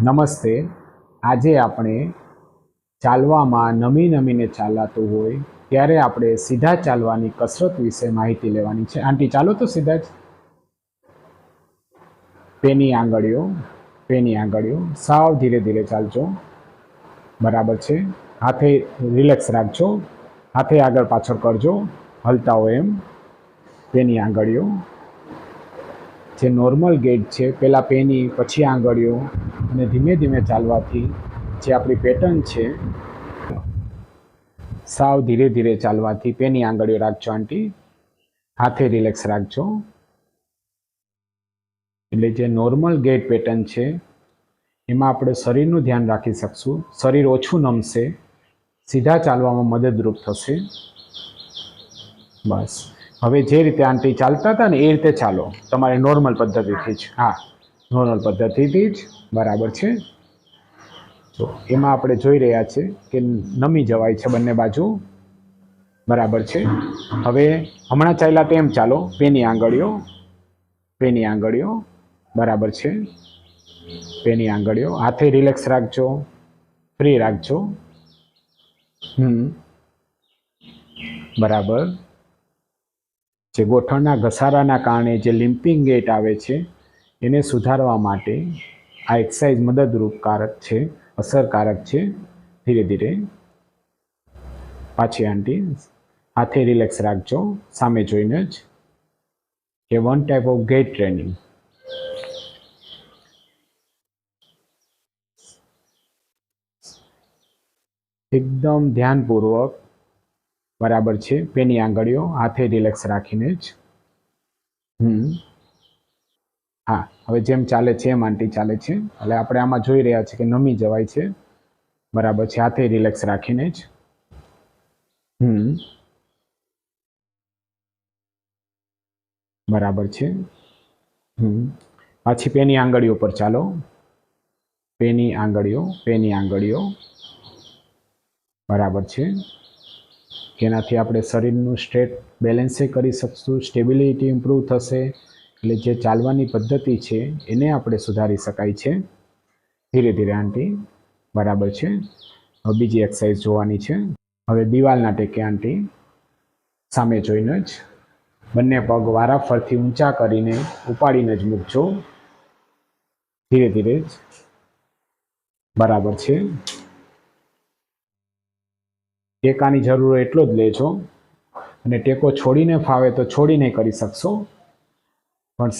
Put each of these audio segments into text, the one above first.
નમસ્તે. આજે આપણે ચાલવામાં નમીને ચાલાતું હોય ત્યારે આપણે સીધા ચાલવાની કસરત વિશે માહિતી લેવાની છે. આંટી ચાલો તો સીધા જ. પેની આંગળીઓ સાવ ધીરે ધીરે ચાલજો. બરાબર છે. હાથે રિલેક્સ રાખજો. હાથે આગળ પાછળ કરજો, હલતા હોય એમ. પેની આંગળીઓ, જે નોર્મલ ગેટ છે, પહેલાં પેની પછી આંગળીઓ, અને ધીમે ધીમે ચાલવાથી જે આપણી પેટર્ન છે, સાવ ધીરે ધીરે ચાલવાથી પેની આંગળીઓ રાખજો આંટી. હાથે રિલેક્સ રાખજો. એટલે જે નોર્મલ ગેટ પેટર્ન છે એમાં આપણે શરીરનું ધ્યાન રાખી શકશું. શરીર ઓછું નમશે, સીધા ચાલવામાં મદદરૂપ થશે. બસ હવે જે રીતે આંટી ચાલતા હતા ને એ રીતે ચાલો, તમારે નોર્મલ પદ્ધતિથી જ. હા, નોર્મલ પદ્ધતિથી જ. બરાબર છે. તો એમાં આપણે જોઈ રહ્યા છે કે નમી જવાય છે બંને બાજુ. બરાબર છે. હવે હમણાં ચાલ્યા તેમ ચાલો. પેની આંગળીઓ. બરાબર છે. પેની આંગળીઓ, હાથે રિલેક્સ રાખજો, ફ્રી રાખજો. બરાબર. જે ગોઠણના ઘસારાના કારણે જે લિમ્પિંગ ગેટ આવે છે એને સુધારવા માટે આ એક્સરસાઇઝ મદદરૂપકારક છે, અસરકારક છે. ધીરે ધીરે પાછી આંટી. હાથે રિલેક્સ રાખજો, સામે જોઈને જ. કે one type of gate training. એકદમ ધ્યાનપૂર્વક. બરાબર છે. પેની આંગળીઓ, હાથે રિલેક્સ રાખીને જ. હા, હવે જેમ ચાલે છે એમ આંટી ચાલે છે. એટલે આપણે આમાં જોઈ રહ્યા છીએ કે નમી જવાય છે. બરાબર છે. હાથે રિલેક્સ રાખીને જ. બરાબર છે. પાછી પેની આંગળીઓ પર ચાલો. પેની આંગળીઓ. બરાબર છે. એનાથી આપણે શરીરનું સ્ટ્રેટ બેલેન્સે કરી શકશું, સ્ટેબિલિટી ઇમ્પ્રૂવ થશે. એટલે જે ચાલવાની પદ્ધતિ છે એને આપણે સુધારી શકાય છે. ધીરે ધીરે આંટી. બરાબર છે. હવે બીજી એક્સરસાઇઝ જોવાની છે. હવે દિવાલના ટેકે આંટી, સામે જોઈને જ. બંને પગ વારાફરતી ઊંચા કરીને ઉપાડીને જ મૂકજો. ધીરે ધીરે જ. બરાબર છે. ટેકાની જરૂર એટલો જ લેજો, અને ટેકો છોડીને ફાવે તો છોડીને કરી શકશો. પણ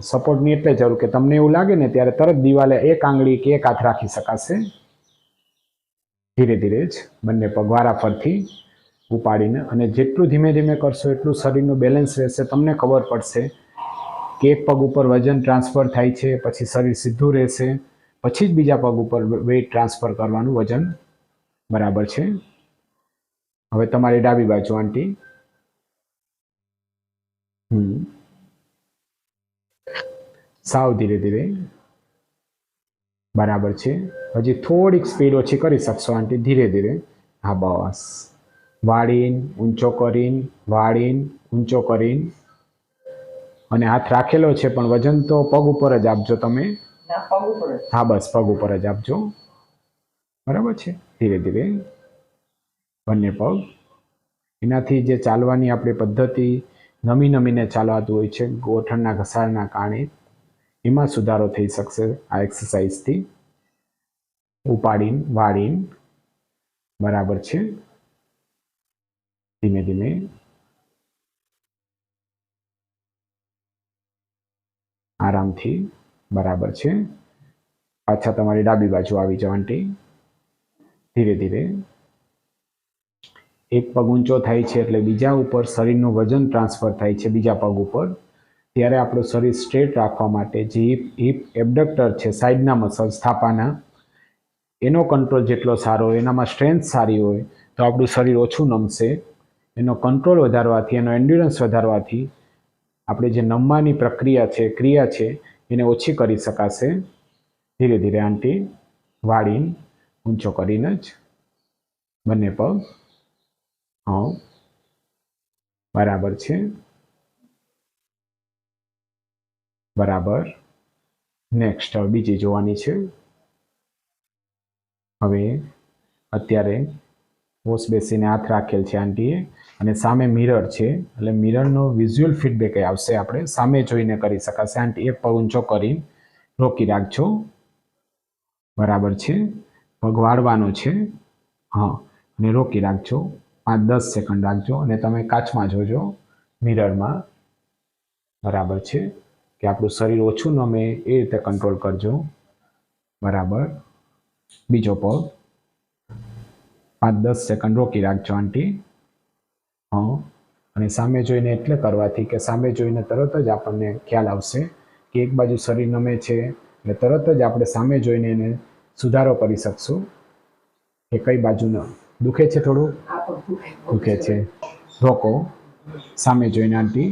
સપોર્ટની એટલે જરૂર કે તમને એવું લાગે ને ત્યારે તરત દિવાલે એક આંગળી કે એક હાથ રાખી શકાશે. ધીરે ધીરે જ બંને પગ વારાફરતી ઉપાડીને, અને જેટલું ધીમે ધીમે કરશો એટલું શરીરનું બેલેન્સ રહેશે. તમને ખબર પડશે કે એક પગ ઉપર વજન ટ્રાન્સફર થાય છે, પછી શરીર સીધું રહેશે, પછી જ બીજા પગ ઉપર વેઇટ ટ્રાન્સફર કરવાનું, વજન. બરાબર છે. હવે તમારી ડાબી બાજુ આંટી. સાવ ધીરે ધીરે. બરાબર છે. હજી થોડીક સ્પીડ ઓછી કરી શકશો આંટી. ધીરે ધીરે. હા, બસ. વાળીને ઊંચો કરીને, અને હાથ રાખેલો છે પણ વજન તો પગ ઉપર જ આપજો તમે. હા, બસ પગ ઉપર જ આપજો. બરાબર છે. ધીરે ધીરે બંને પગ. એનાથી જે ચાલવાની આપણી પદ્ધતિ નમીને ચાલવાતું હોય છે ગોઠણના ઘસારના કારણે, એમાં સુધારો થઈ શકશે આ એક્સરસાઇઝથી. વાળીને. બરાબર છે. ધીમે ધીમે. આરામથી. બરાબર છે. પાછા તમારી ડાબી બાજુ આવી જાવ આંટી. ધીરે ધીરે. એક પગ ઊંચો થાય છે એટલે બીજા ઉપર શરીરનું વજન ટ્રાન્સફર થાય છે, બીજા પગ ઉપર. ત્યારે આપણું શરીર સ્ટ્રેટ રાખવા માટે જે હિપ એબડક્ટર છે, સાઈડના મસલ્સ થાપાના, એનો કંટ્રોલ જેટલો સારો હોય, એનામાં સ્ટ્રેન્થ સારી હોય તો આપણું શરીર ઓછું નમશે. એનો કંટ્રોલ વધારવાથી, એનો એન્ડ્યુરન્સ વધારવાથી આપણે જે નમવાની ક્રિયા છે એને ઓછી કરી શકાશે. ધીરે ધીરે આંટી. વાળીને ઊંચો કરીને જ બંને પગ. હા, બરાબર છે. બરાબર. નેક્સ્ટ બીજી જોવાની છે. હવે અત્યારે વોશ બેસીને હાથ રાખેલ છે આંટીએ અને સામે મિરર છે એટલે મિરરનો વિઝ્યુઅલ ફીડબેક આવશે, આપણે સામે જોઈને કરી શકાશે. આંટી એક પગ ઊંચો કરી રોકી રાખજો, બરાબર છે. પગ વાળવાનો છે, હા, અને રોકી રાખજો, 5-10 સેકન્ડ રાખજો અને તમે કાચમાં જોજો મિરરમાં, બરાબર છે, કે આપણું શરીર ઓછું નમે એ રીતે કંટ્રોલ કરજો, બરાબર. બીજો પગ 5-10 સેકન્ડ રોકી રાખજો આંટી, હા, અને સામે જોઈને એટલે કરવાથી કે સામે જોઈને તરત જ આપણને ખ્યાલ આવશે કે એક બાજુ શરીર નમે છે એટલે તરત જ આપણે સામે જોઈને એને સુધારો કરી શકશું કે કઈ બાજુ ન દુખે છે, થોડું દુખે છે, રોકો, સામે જોઈને આંટી.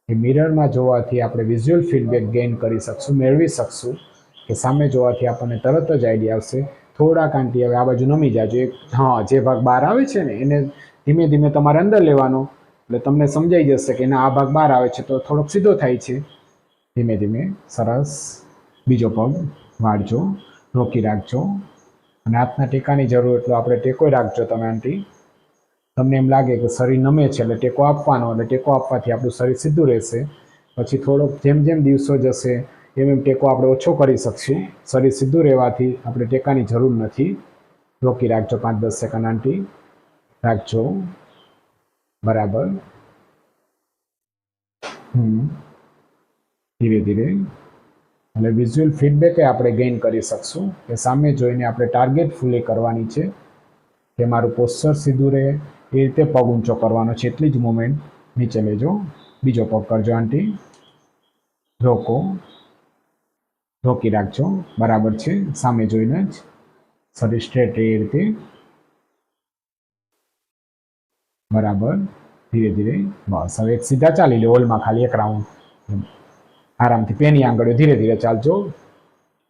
એ મિરરમાં જોવાથી આપણે વિઝ્યુઅલ ફીડબેક ગેઇન કરી શકશું, મેળવી શકશું કે સામે જોવાથી આપણને તરત જ આઈડિયા આવશે. થોડાક આંટી હવે આ બાજુ નમી જાજો, હા, જે ભાગ બહાર આવે છે ને એને ધીમે ધીમે તમારે અંદર લેવાનો એટલે તમને સમજાઈ જશે કે ના આ ભાગ બહાર આવે છે તો થોડોક સીધો થાય છે, ધીમે ધીમે, સરસ. બીજો પગ વાળજો, રોકી રાખજો અને હાથના ટેકાની જરૂર એટલો આપણે ટેકો રાખજો તમે આંટી. તમને એમ લાગે કે શરીર નમે છે એટલે ટેકો આપવાનો, એટલે ટેકો આપવાથી આપણું શરીર સીધું રહેશે. પછી થોડોક જેમ જેમ દિવસો જશે એમ એમ ટેકો આપણે ઓછો કરી શકશું. શરીર સીધું રહેવાથી આપણે ટેકાની જરૂર નથી. રોકી રાખજો 5-10 સેકન્ડ આંટી, રાખજો, બરાબર. ધીરે ધીરે એટલે વિઝ્યુઅલ ફીડબેક આપણે ગેઇન કરી શકશું કે સામે જોઈને આપણે ટાર્ગેટ ફૂલી કરવાની છે કે મારું પોસ્ચર સીધું રહે એ રીતે પગ ઊંચો કરવાનો છે, એટલી જ મુવમેન્ટ નીચે લેજો. બીજો પગ કરજો આંટી, રોકો, રોકી રાખજો, બરાબર છે, સામે જોઈને જ શરીર સ્ટ્રેટ એ રીતે, બરાબર. ધીરે ધીરે, બસ. હવે એક સીધા ચાલી લો હોલમાં ખાલી એક રાઉન્ડ, આરામથી પેની આંગળીઓ ધીરે ધીરે ચાલજો.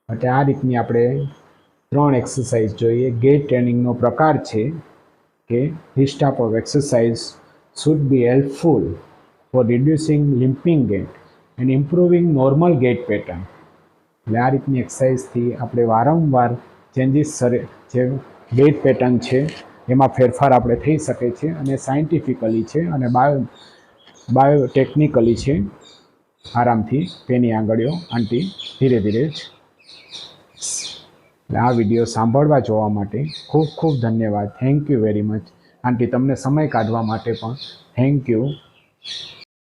એટલે આ રીતની આપણે 3 એક્સરસાઇઝ જોઈએ. ગેટ ટ્રેનિંગનો પ્રકાર છે કે this type of exercise should be helpful for reducing limping gait and improving normal gait pattern. એટલે આ રીતની એક્સરસાઇઝથી આપણે વારંવાર ચેન્જીસ જે ગેટ પેટર્ન છે એમાં ફેરફાર આપણે થઈ શકે છે અને સાયન્ટિફિકલી છે અને બાયોટેકનિકલી છે. આરામથી પેની આંગળીઓ આંટી ધીરે ધીરે જ. આ વિડીયો સાંભળવા જોવા માટે ખૂબ ખૂબ ધન્યવાદ. થેન્ક યુ વેરી મચ આંટી, તમને સમય કાઢવા માટે પણ થેન્ક યુ.